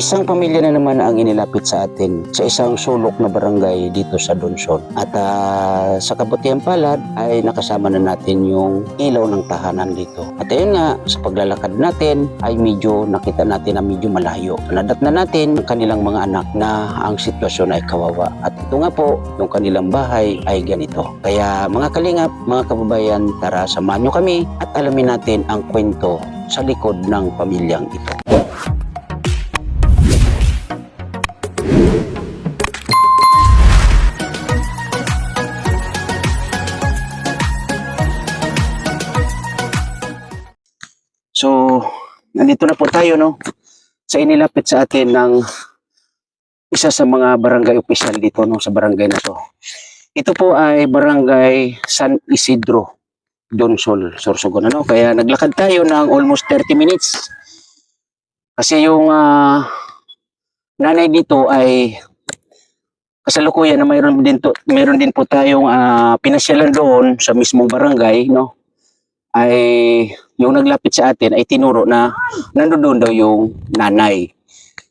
Isang pamilya na naman ang inilapit sa atin sa isang sulok na barangay dito sa Donson. At sa kabutihan palad ay nakasama na natin yung ilaw ng tahanan dito. At ayun nga, sa paglalakad natin ay medyo nakita natin na medyo malayo. Nadat na natin ang kanilang mga anak na ang sitwasyon ay kawawa. At ito nga po, yung kanilang bahay ay ganito. Kaya mga kalingap, mga kababayan, tara samahan nyo kami at alamin natin ang kwento sa likod ng pamilyang ito. So, nandito na po tayo, no? Sa inilapit sa atin ng isa sa mga barangay opisyal dito, no? Sa barangay na to. Ito po ay barangay San Isidro, Donsol, Sorsogon, no? Kaya naglakad tayo ng almost 30 minutes. Kasi yung nanay dito ay kasalukuyan na mayroon din po tayong pinasyalan doon sa mismong barangay, no? Ay yung naglapit sa atin ay tinuro na nandoon daw yung nanay.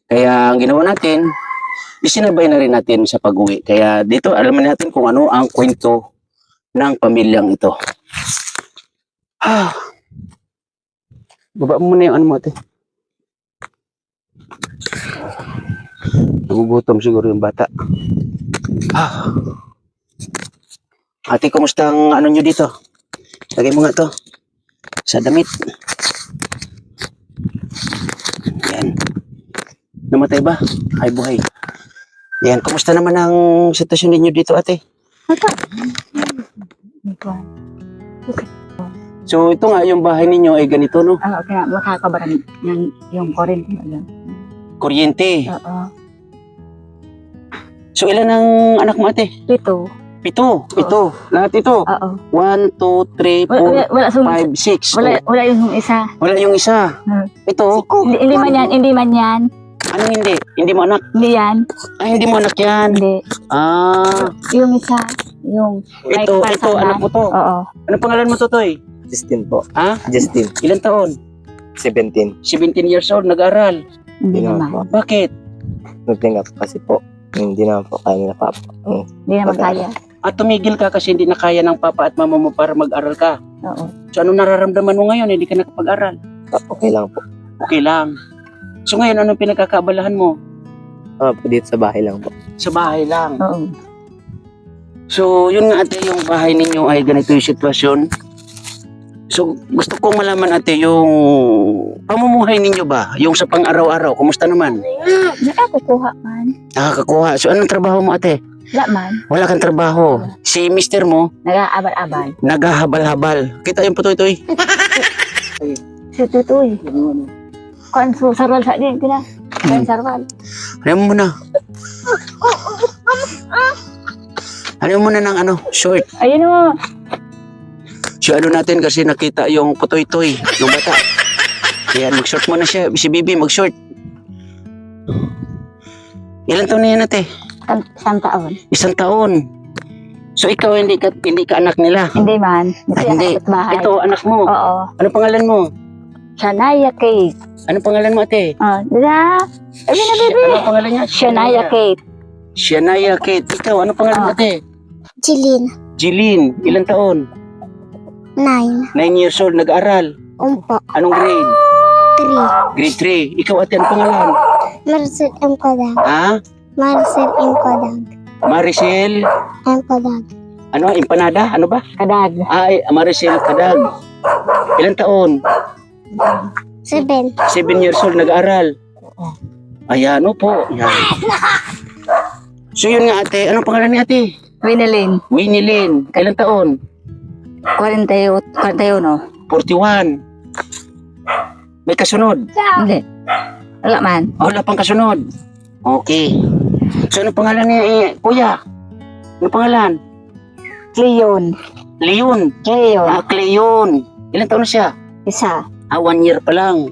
Kaya ang ginawa natin, isinabay na rin natin sa pag-uwi. Kaya dito alaman natin kung ano ang kwento ng pamilyang ito. Baba mo muna yung ano mo, ate. Nagugutom siguro yung bata. Ate, kumusta ang ano nyo dito? Lagay mo nga to sa damit. Yan. Namatay ba? Ay, buhay. Yan. Kumusta naman ang sitwasyon ninyo dito, ate? So, ito nga, yung bahay ninyo ay ganito, no? Oo, kaya makakabaran yung kuryente. Kuryente. Oo. So, ilan ang anak mo, ate? 7. 7. Ito. Lahat ito. Oo. 1, 2, 3, 4, Wala 5, 6. wala yung isa. Wala yung isa. Ito. Hindi man yan. Anong hindi? Hindi mo anak? Hindi yan. Ay, hindi mo anak yan. Hindi. Yung isa, yung may Ito, kapasanan. anak mo to. Oo. Ano pangalan mo, Totoy? Justin po. Ha? Justin. Ilan taon? 17. 17 years old, nag-aral. Hindi Hindi naman. po. Bakit? Nagtingap kasi po. Hindi naman po kaya nila papa. Hindi naman kaya. At tumigil ka kasi hindi na kaya ng papa at mama mo para mag-aral ka. Oo. So, ano nararamdaman mo ngayon? Hindi ka nakapag-aral. Okay lang po. Okay lang. So, ngayon, anong pinagkakaabalahan mo? Dito sa bahay lang po. Sa bahay lang. Oo. So, yun nga ate, yung bahay ninyo ay ganito yung sitwasyon. So, gusto kong malaman ate, yung pamumuhay ninyo ba? Yung sa pang-araw-araw, kumusta naman? Nakakukuha man. Nakakakuha. So, anong trabaho mo ate? Wala man. Wala kang trabaho. Si mister mo, Nag-aabal-abal. naghahabal-habal. Kita yung putoy-toy. Si Tutoy. Kan sarwal sa din kina. Kan sarwal. Ano mo na? Ano mo na ng ano, short. Ayun mo. So, ano natin kasi nakita yung putoy-toy, yung bata. Ayan, mag-short mo na siya. Si Bibi, mag-short. Ilan taon na yan ate? Isang taon. 1 taon. So ikaw hindi ka anak nila. Hindi man. Hindi. Bahay. Ito anak mo. Oo. Ano pangalan mo? Shania Kate. Ano pangalan mo ate? Dila. Ayun na, baby. Ano pangalan niya? Shania Kate. Shania Kate. Ikaw ano pangalan mo ate? Jilin, Jeline. Ilan taon? 9. 9 years old. Nag-aaral. Umpo, Anong grade? 3. Grade 3. Ikaw ate ano pangalan? Marcel M. Kodag. Ha? Marcel M. Kodag. Maricel. M. Kodag. Ano? Empanada? Ano ba? Kadag. Ay, Maricel Kadag. Ilan taon? 7. 7 years old, nag-aaral. Ayan, opo. Yan. So yun nga ate, anong pangalan ni ate? Winelin. Winnie Lynn. Kailan taon? 41. 41. May kasunod? Hindi. Wala man. Wala pang kasunod. Okay. So anong pangalan ni kuya? Anong pangalan? Cleon. Leon. Cleon. Cleon. Ilan taon na siya? Isa. 1 year pa lang.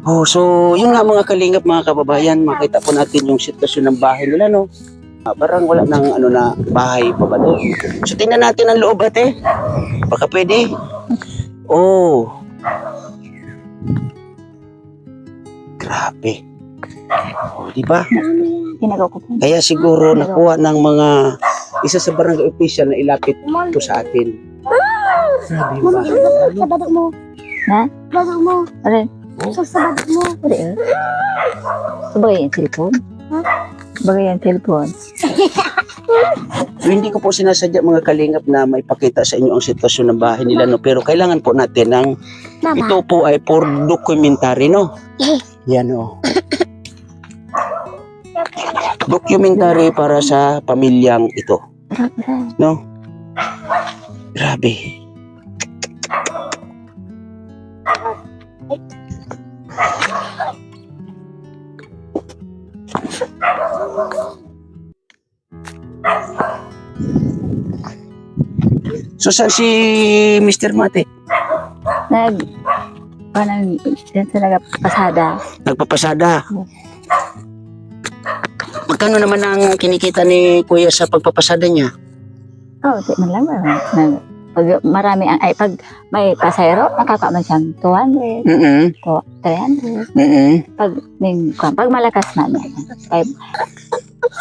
Oh, so yun nga mga kalingap, mga kababayan, makita po natin yung sitwasyon ng bahay nila, no? Parang wala nang ano na bahay pa ba to? So tingnan natin ang loob ate. Baka pwede. Oh. Grabe. O, di ba? Ginagawa ko po. Kaya siguro nakuha ng mga isa sa barangay official na ilapit to sa atin. Grabe yung bahay. Sa badog mo. Ha? Badog mo. Ano? Sa badog mo. Pwede eh. Sabagay yung cellphone. Sabagay yung cellphone. So, hindi ko po sinasadya mga kalingap na maipakita sa inyo ang sitwasyon ng bahay nila, no? Pero kailangan po natin ng Mama. ito po ay for documentary, no? Yan, oh. Documentary para sa pamilyang ito, no? Grabe. So, saan si Mr. Mate? Parang yan talaga pasada. Nagpapasada. Magkano naman ang kinikita ni Kuya sa pagpapasada niya? Oh, di man lang. Pag marami ang, ay pag may pasayro, nakakaman siyang 200, Mm-mm. 300. Mm-mm. Pag malakas na niya. Ay,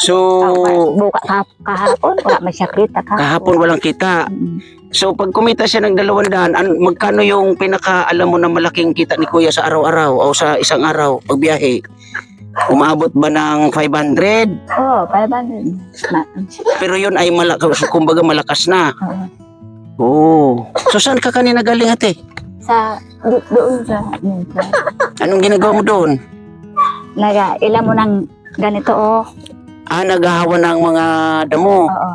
So, buka kahapon, wala man siya kita kahapon walang kita. So, pag kumita siya ng 200, magkano yung pinaka, alam mo na malaking kita ni Kuya sa araw-araw o sa isang araw pag biyahe? Umabot ba ng 500? Oo, 500. Pero yun ay kumbaga malakas na. Oo. Oo. So, saan ka kanina galing, ate? Doon sa Anong ginagawa mo doon? ilan mo ng ganito, oh. Naghahawa ng mga damo. Oo.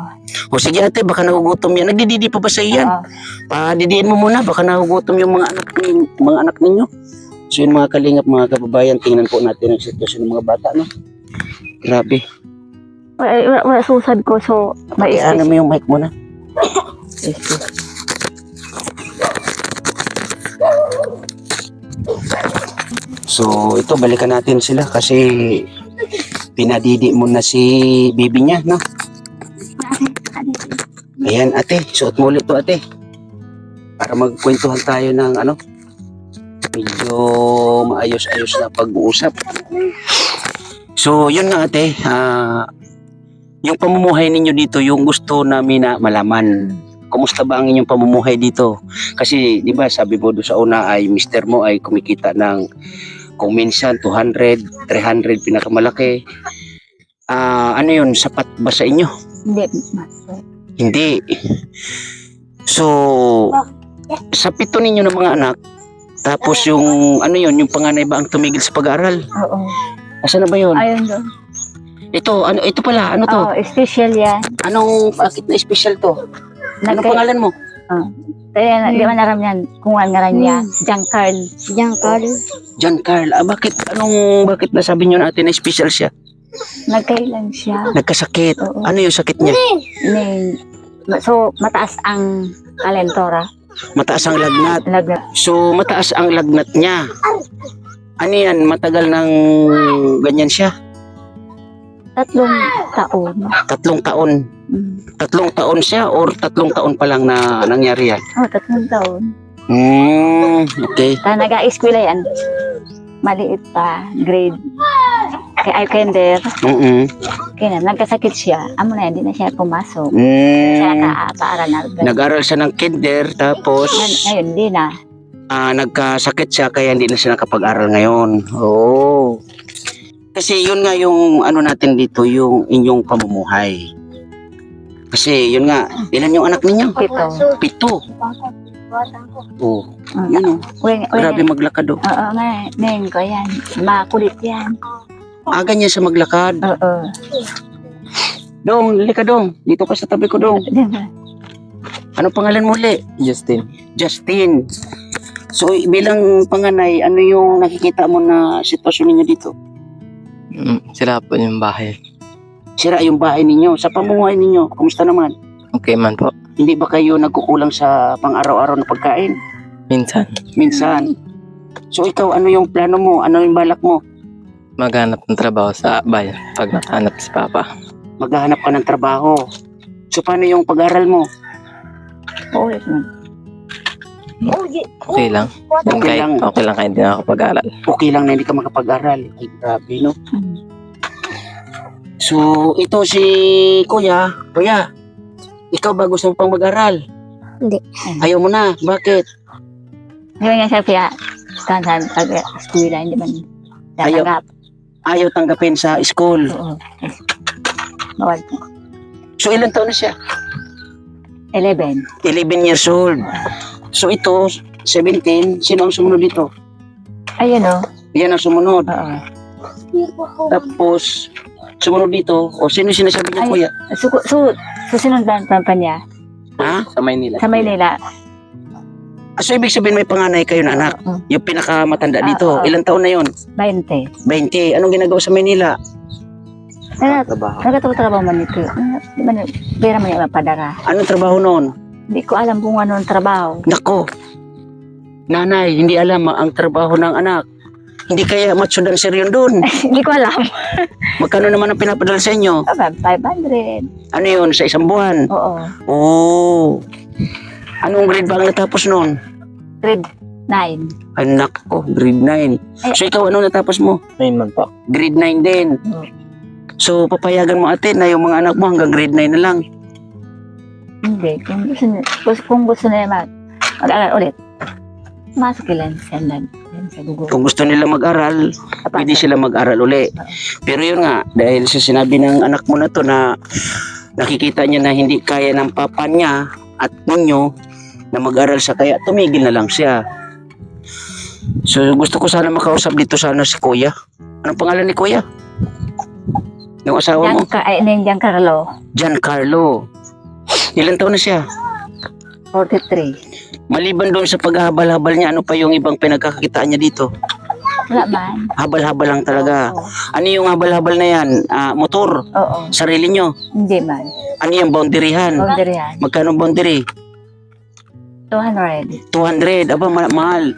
O sige ate, baka nagugutom yan. Nagdididi pa ba sa iyan? Oo. Didiin mo muna, baka nagugutom yung mga anak ninyo. So yun mga kalingap, mga kababayan, tingnan po natin ang sitwasyon ng mga bata, no? Grabe. Wala susad ko, so may Ano mo yung mic mo na? So ito, balikan natin sila kasi pinadidi mo na si baby niya, no? Ayan ate, suot mo ulit to ate. Para magkwentuhan tayo ng medyo maayos-ayos na pag-uusap. So yun nga ate, yung pamumuhay ninyo dito, yung gusto namin na malaman. Kumusta ba ang inyong pamumuhay dito? Kasi di ba sabi mo doon sa una ay mister mo ay kumikita ng kung minsan 200, 300 pinakamalaki. Ano yun, sapat ba sa inyo? Hindi. Hindi. So, sa 7 ninyo ng mga anak, tapos yung yung panganay ba ang tumigil sa pag-aaral? Oo. Asan na ba yun? Ayun doon. Ito pala, ano to? Oo, special yan. Bakit na special to? Anong Nagkay- pangalan mo? Kaya di man aram yan, kung ano nga niya, Giancarl. Giancarlo. John Carl. Bakit nasabi nyo natin na special siya? Nagkailan siya. Nagkasakit. Oo. Ano yung sakit niya? So, mataas ang kalentora. Mataas ang lagnat. Lagnat. So, mataas ang lagnat niya. Ano yan? Matagal ng ganyan siya? 3 taon. 3 taon. 3 taon siya or 3 taon pa lang na nangyari yan? 3 taon. Okay. Nag-a-eskwela yan. Maliit pa, grade. Kaya kinder. Kaya nagkasakit siya. Amo na yan, hindi na siya pumasok. Siya nakapaaral na. Nag-aral siya ng kinder tapos Ngayon, hindi na. nagkasakit siya kaya hindi na siya nakapag-aral ngayon. Oo. Kasi yun nga yung natin dito, yung inyong pamumuhay. Kasi yun nga, ilan yung anak ninyo? 7. 7. Oh, yun oh. Grabe maglakad oh. Oo, ngayon ko yan. Makulit yan. Ganyan siya maglakad. Oo. Dong, lika dong. Dito ka sa tabi ko dong. Ano pangalan mo ulit? Justin. Justin. So bilang panganay, ano yung nakikita mo na sitwasyon ninyo dito? Sila po yung bahay. Sira yung bahay ninyo. Sa pamumuhay ninyo, kumusta naman? Okay man po. Hindi ba kayo nagkukulang sa pang-araw-araw na pagkain? Minsan, Minsan. So ikaw, ano yung plano mo? Ano yung balak mo? maghanap ng trabaho sa bayan pag nakahanap si Papa. Maghahanap ka ng trabaho. So paano yung pag-aral mo? Oo, man. Okay lang. Okay lang. Okay lang kahit hindi nakakapag-aral. Okay lang na hindi ka makapag-aral. Ay, grabe, no? Mm. So, ito si Kuya. Kuya, ikaw ba gusto mo pang mag-aral? Hindi. Ayaw mo na. Bakit? Ngayon nga siya kaya kansan pag-eskwela, hindi man Ayaw. tatanggap. Ayaw tanggapin sa school. Oo. Bawal. So, ilang taon na siya? 11. 11 years old. So, ito, 17. Sino ang sumunod dito? Ayun o. Yan ang sumunod. Oo. Tapos, sumunod dito. O, sino sinasabi niya, Ay. Kuya? Susunod ba ang pa niya? Ha? Sa Maynila. Sa Maynila. So, ibig sabihin may panganay kayo na anak. Oo. Yung pinakamatanda dito. Oo. Ilang taon na yon? 20. 20. Anong ginagawa sa Manila? Trabaho. Nagkatatrabaho man ito. Di man, pera man yung mapadara. Anong trabaho noon? Hindi ko alam kung ano ang trabaho. Nako. Nanay, hindi alam ang trabaho ng anak. Hindi kaya matsudan sir yun doon. Hindi ko alam. Magkano naman ang pinapadala sa inyo? 500. Ano yun? Sa isang buwan? Oo. Oo. Anong grade ba ang natapos noon? Grade 9. Anak ko, grade 9. So ikaw, anong natapos mo? Ngayon man po. Grade 9 din. Oo. So papayagan mo ate na yung mga anak mo hanggang grade 9 na lang. Hindi. Kung gusto niya mag-aral ulit, masok ilan siya sa Google. Kung gusto nila mag-aral, pwede sila mag-aral uli. Pero yun nga, dahil sa sinabi ng anak mo na to na nakikita niya na hindi kaya ng papa niya at ninyo na mag-aral siya, kaya tumigil na lang siya. So gusto ko sana makausap dito sana si Kuya. Anong pangalan ni Kuya? Yung asawa mo? Giancarlo, Giancarlo. Ilan taon na siya? 43. Maliban doon sa paghahabal-habal niya, ano pa yung ibang pinagkakakitaan niya dito? Wala man. Habal-habal lang talaga. Ano yung habal-habal na yan? Motor? Oo. Sarili nyo? Hindi man. Ano yung boundaryhan? Boundary yan. Magkano boundary? 200. 200. Aba, mahal.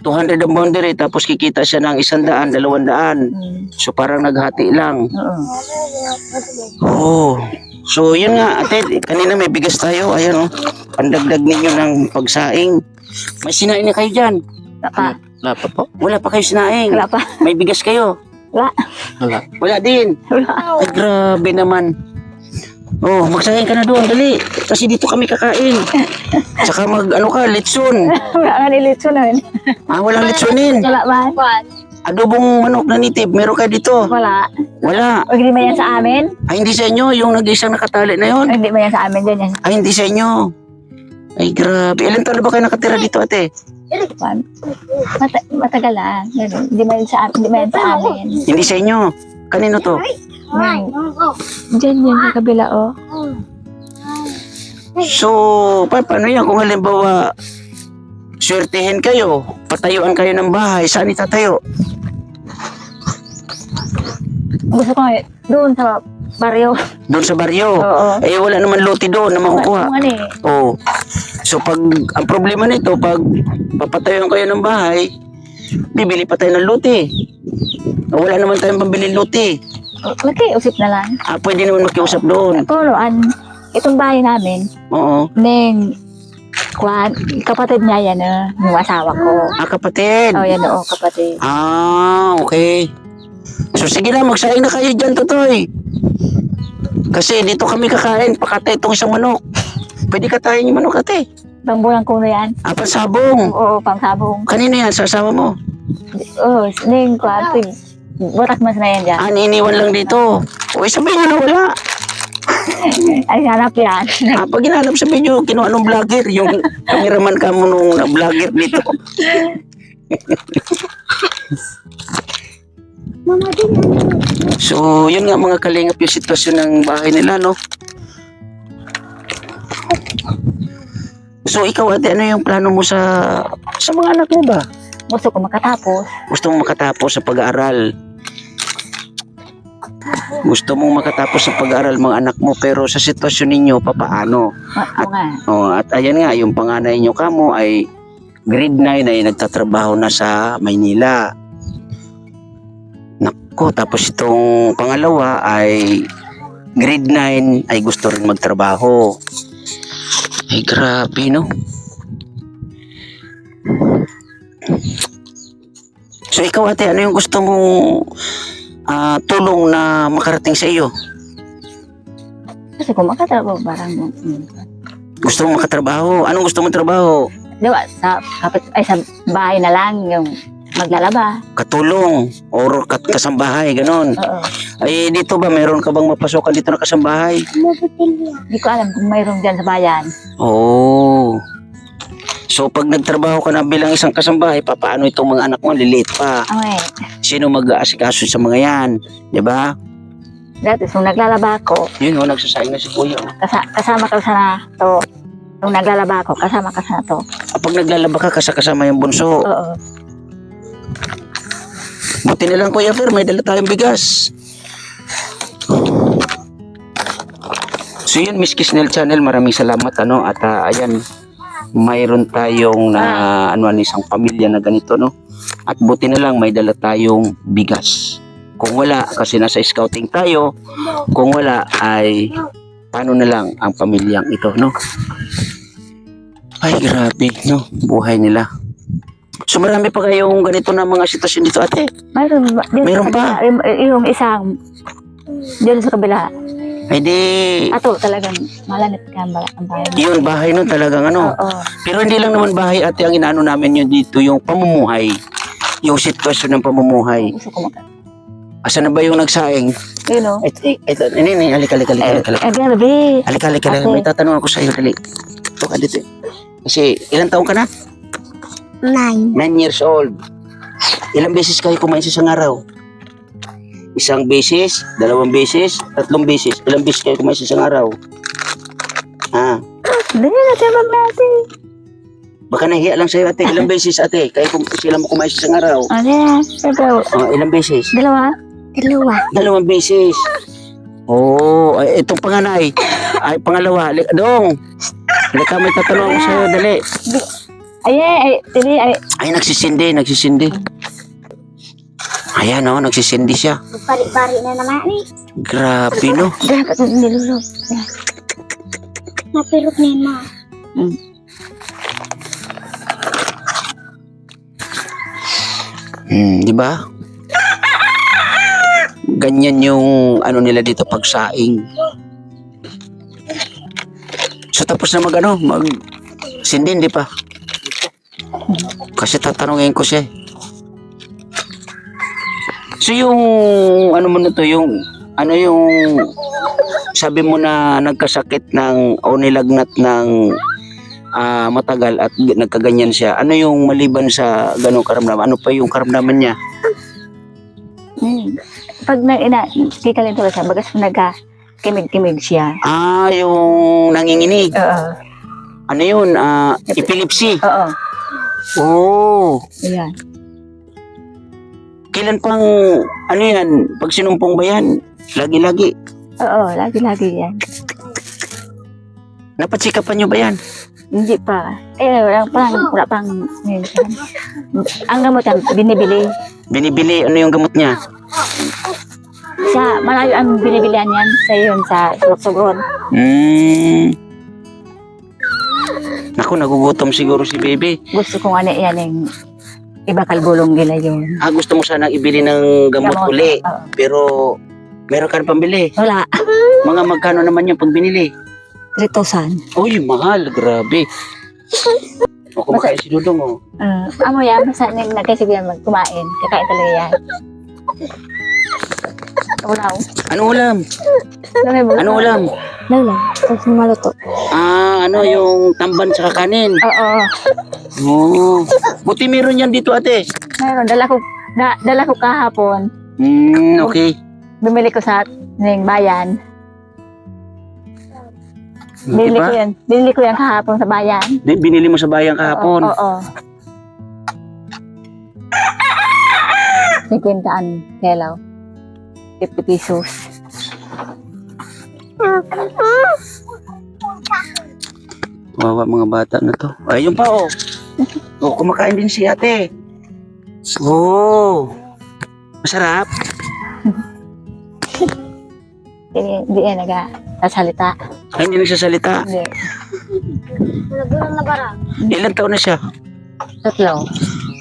200 ang boundary, tapos kikita siya ng 100, 200. So parang naghati lang. Oo. Oo. So yun nga, ate, kanina may bigas tayo. Ayan, oh. Pandagdag ninyo ng pagsaing. May sinaing na kayo dyan. Wala Wala pa po. Wala pa kayo sinaing. Wala pa. May bigas kayo. Wala. Wala din. Wala. Ay, grabe naman. Oh, magsaing ka na doon, dali. Kasi dito kami kakain. Saka ano ka, litson. Wala nga nilitso na yun. Walang litsonin. Wala man. Adobong manok na nitib, meron kayo dito. Wala. Wala. O hindi man yan sa amin. Ay, hindi sa inyo, yung nag-isang nakatali na yon. O hindi man yan sa amin din yan. Ay, hindi sa inyo. Ay, grabe. Ilan taon na ba kayo nakatira dito, ate? Matagal na. Ganun. Hindi man yan sa amin. Hindi sa inyo. Kanino to? Diyan yan sa kabila oh. So, paano yan? Kung halimbawa, swertihin kayo, patayuan kayo ng bahay, saan itatayo? Gusto ko nga doon sa baryo. Doon sa baryo. Oo. Eh, wala naman lote doon na makukuha. Kung ano eh. Oh. So, ang problema nito, pag papatayuan kayo ng bahay, bibili pa tayo ng lote. Wala naman tayong pambili lote. Laki, usip na lang. Pwede naman makiusap doon. Tuloan, itong bahay namin, Oo. Neng, kapatid niya yan yung asawa ko. Kapatid. Oh, yan kapatid. Okay. So, sige na, magsaing na kayo dyan, Totoy. Kasi dito kami kakain, pakatay itong isang manok. Pwede katayin yung manok, ate. Pambulang ko na yan. Pansabong. Oo, pangsabong. Kanino yan, sa asawa mo? Oo, Neng, butak mas na yan dyan. Iniwan lang dito. O, sabihin nyo na wala. Ay, hanap yan. Pag hinahanap sa video, kinuha nung vlogger, yung cameraman ka mo nung vlogger dito. Mama din. So, yun nga mga kalingap yung sitwasyon ng bahay nila, no? So, ikaw ate, ano yung plano mo sa mga anak mo ba? Gusto ko makatapos. Gusto mong makatapos sa pag-aaral. Gusto mong makatapos sa pag-aaral mga anak mo, pero sa sitwasyon ninyo, papaano? At ayan nga, yung panganay nyo kamo ay grade 9 ay nagtatrabaho na sa Maynila. Nako, tapos itong pangalawa ay grade 9 ay gusto rin magtrabaho. Ay grabe, no? So ikaw ate, ano yung gusto mong tulong na makarating sa iyo? Kasi kung makatrabaho parang Gusto mong makatrabaho? Anong gusto mong trabaho? di ba, sa sa bahay na lang yung maglalaba. Katulong or kasambahay, ganon. Oo. Ay, dito ba, meron ka bang mapasokan dito na kasambahay? Hindi ko alam kung mayroong dyan sa bayan. Oo. So, pag nagtrabaho ka na bilang isang kasambahay, paano itong mga anak mo? Liliit pa. Okay. Sino mag-aasikaso sa mga yan? Di ba? Dati, kung naglalaba ako, Yun o, nagsasaing na si Kuya. Oh. kasama ka sa to. Kung naglalaba ako, kasama ka sa to. Pag naglalaba ka, kasama yung bunso. Oo. Buti na lang Kuya Fer, may dala tayong bigas. So yun, Miss Kisnel Channel, maraming salamat ano at ayan, mayroon tayong isang pamilya na ganito no. At buti na lang may dala tayong bigas. Kung wala kasi nasa scouting tayo, kung wala ay paano na lang ang pamilyang ito no. Ay grabe no, buhay nila. So marami pa kayong ganito na mga sitwasyon dito ate? Mayroon pa? Yung isang dyan sa kabila. Ay di, Ato talagang malanit ka ang bahay. yun bahay nun talagang ano. Oo. Pero hindi lang naman bahay ate ang inaano namin yun dito, yung pamumuhay. Yung sitwasyon ng pamumuhay. Gusto ko maka. Asa na ba yung nagsaing? Yun o. Ito, ini, halika. Gabi. Halika. Ate. May tatanong ako sa iyo, dali. Ito ka dito. Kasi, ilang taong ka na? 9. 9 years old. Ilang beses kayo kumain sa isang araw? Isang beses, 2 beses, 3 beses. Ilang beses kayo kumain sa isang araw? Dali natin natin. Baka nahiya lang sa'yo ate. Ilang beses ate? Kayo sila mo kumain sa isang araw? Ano yan? Ikaw. Ilang beses? Dalawa? 2. 2 beses. Oo, ay, itong panganay. Ay, pangalawa. Dong, halika may tatanong ako sa'yo, dali. Ay, nagsisindi. Ayan, oh, nagsisindi siya. Pari-pari na naman ni. Grabe, no? Dapat nilulog. Napirot ni ma. Di ba? Ganyan yung ano nila dito pagsaing. So tapos na mag sindi, hindi pa. Kasi tatanungin ko siya. So yung ano mo na to, yung sabi mo na nagkasakit ng o nilagnat ng matagal at nagkaganyan siya. Ano yung maliban sa ganong karamdaman? Ano pa yung karamdaman niya? Pag kikalento siya, bagas nagka-kimig-kimig siya. Yung nanginginig. Oo. Ano yun? Epilepsy. Oo. Oh. Ayan. Kailan pang, ano yan? Pag sinumpong ba yan? Lagi-lagi. Oo, lagi-lagi yan. Napatsikapan nyo ba yan? Hindi pa. Wala pang minsan. Ang gamot yan, binibili. Binibili, ano yung gamot niya? Malayo ang binibilihan yan sa Sugsugod. Naku, nagugutom siguro si baby. Gusto kong ano yan yung iba kalbulong gila yun. Gusto mo sanang ibili ng gamot uli. Oo. Pero, meron ka na pambili. Wala. Mga magkano naman yung pag binili? 3,000. Uy, mahal. Grabe. O, kumakain si Dudong, oh. Amo yan, basta nagkasibihan kumain. Kakain talaga yan. Wala. Anong ulam? Anong ulam? Lala. Tapos maluto. Yung tamban sa kanin. Oo. Oh. Buti meron yan dito, ate. Mayroon. Dala ko kahapon. Okay. Bumili ko sa bayan. Buti pa? Binili ko yan kahapon sa bayan. Binili mo sa bayan kahapon. Oo. 50 kelaw. 50 pesos. Wawa mga bata na to. Ayun pa, oh. Kumakain din si ate. Masarap. Hindi yan nagsasalita. Ay, hindi nagsasalita. Hindi. Nagulang na bara. Ilan taon na siya? 3.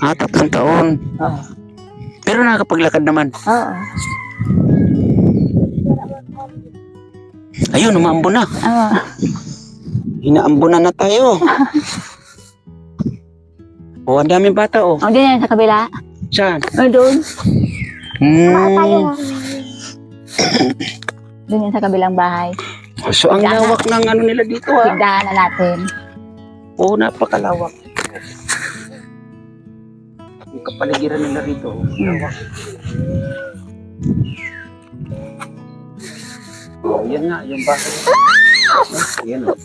3 taon. Oo. Pero nakakapaglakad naman. Oo. Ayun, umaambon na. Oo. Inaambunan na tayo. Oh, ang daming bata oh. O, din yan sa kabila. Saan? O, doon. Tayo. Hmm. Doon yan sa kabilang bahay. So, ang lawak ng ano nila dito ah. Tigdahan na natin. Oo, napakalawak. Yung kapaligiran nila rito. Lawak. Oh, yan nga, yung bahay. Yan oh.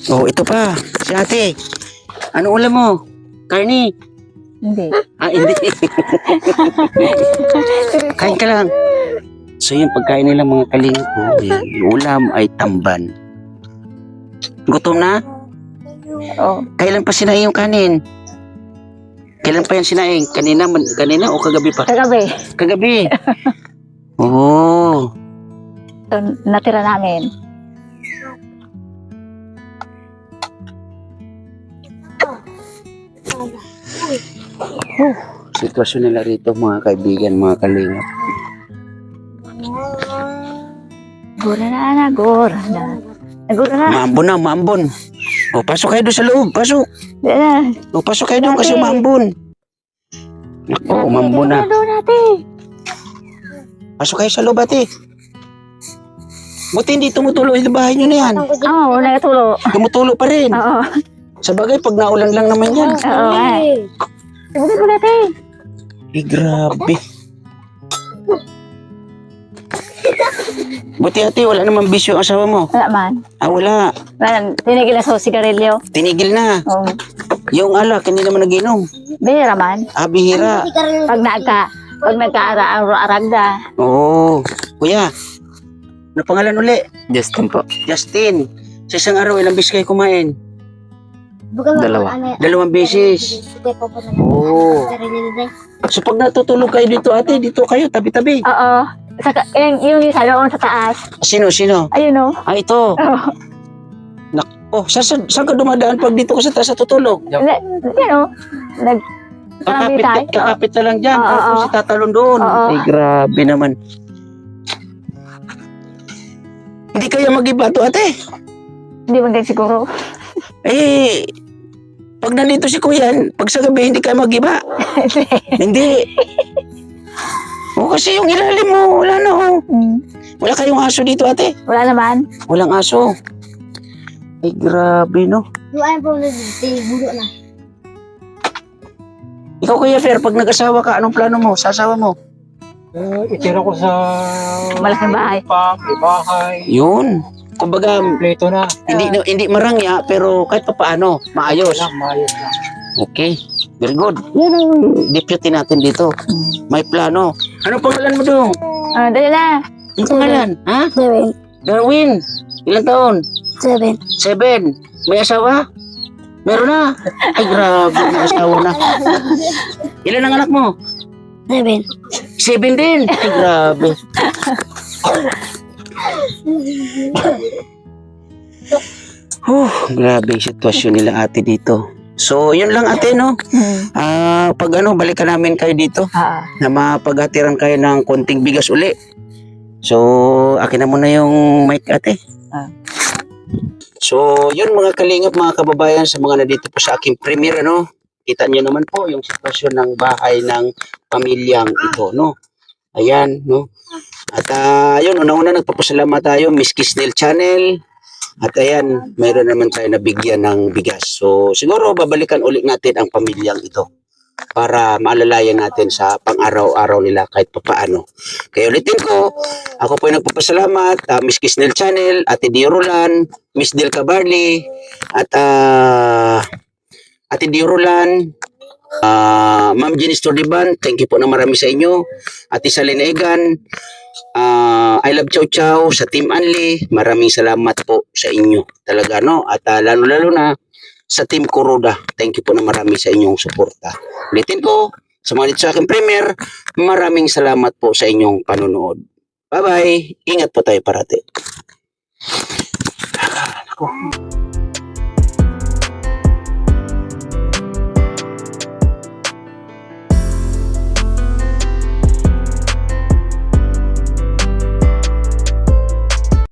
Oh, ito pa. Si ate. Ano ulam mo? Carne. Hindi. Ah, hindi. Kain ka lang. So yung pagkain nila mga kaling, yung ulam ay tamban. Gutom na? Oo. Kailan pa sinaing yung kanin? Kailan pa yan sinaing? Kanina o kagabi pa? Kagabi. Kagabi. Oo. So, natira namin. Sitwasyon nila rito mga kaibigan, mga kalingap. Gura na. Gura na. Maambon. O, pasok kayo doon sa loob. Pasok. Diyan na. O, pasok kayo doon kasi maambon. Nako, umambon na. Doon natin. Pasok kayo sa loob, ate. Buti hindi tumutulo yung bahay nyo na yan. Oo, nagatulo. Tumutulo pa rin. Oo. Sa bagay, pag naulan lang naman yan. Oo. Tumutulo po natin. Eh, grabe. Buti ate, wala namang bisyo ang asawa mo. Wala man. Ah, wala. Tinigil na sa sigarilyo. Tinigil na. Oo. Yung alak, hindi naman naginom. Bihira man. Ah, bihira. Pag nagka-aragda. Oo. Kuya, ano pangalan uli? Justin po. Justin. Sa isang araw, ilang beses kayo kumain? Dalawa. 2 beses. Oo. So pag natutulog kayo dito ate, dito kayo, tabi-tabi. Oo. Yung isa doon sa taas. Sino? Ayun o. Ah, ito. Oo. Oh, saan ka dumadaan pag dito ka sa taas natutulog? Yan o. Kakapit na lang dyan. Oo, Tapos oo. si tatalon doon. Oo. Ay, grabe naman. Hindi kaya mag-iba to ate. Hindi man ganyan siguro. Eh, pag nandito si kuya, pag sa gabi hindi kayo mag-iba. Hindi. O kasi yung ilalim mo, wala na oh. Wala kayong aso dito ate. Wala naman. Walang aso. Ay, grabe no. Luan po na bulo na. Ikaw kuya Fer, pag nag-asawa ka, anong plano mo sa asawa mo? Itira ko sa Malaking bahay. may bahay. Yun. Kumbaga, Kompleto na. hindi marangya, pero kahit pa paano, maayos. Maayos lang. Okay. Very good. Yan ang deputy natin dito. May plano. Ano pangalan mo dong? Dali na. Ano pangalan? Ha? 7. Darwin. Ilang taon? 7. 7. May asawa? Meron na. Ay, grabe. May asawa na. Ilan ang anak mo? 7. 7 din. Ay, grabe. Grabe yung sitwasyon nila ate dito. So, yun lang ate, no? Pag balikan namin kayo dito na mapaghatiran kayo ng konting bigas uli. So, akin na muna yung mic ate. So, yun mga kalingap, mga kababayan, sa mga nandito po sa aking premiere, no? Kita niyo naman po yung sitwasyon ng bahay ng pamilyang ito, no? Ayan, no? At yun, una-una nagpapasalamat tayo, Miss Kisnel Channel. At ayan, mayroon naman tayo nabigyan ng bigas. So, siguro babalikan ulit natin ang pamilyang ito para maalalayan natin sa pang-araw-araw nila kahit papaano. Kaya ulitin ko, ako po ay nagpapasalamat, Miss Kisnel Channel, Ate Diorulan, Miss Del Cabarli, at Ate Diorulan, Ma'am Jenny Stordiban, thank you po na marami sa inyo. Ate Salena Egan, I love Chow Chow sa Team Anli, maraming salamat po sa inyo talaga, no? At lalo-lalo na sa Team Kuroda, thank you po na marami sa inyong suporta. Ulitin ko, sa mga dito sa aking premiere, maraming salamat po sa inyong panonood. Bye-bye. Ingat po tayo parati. Ako.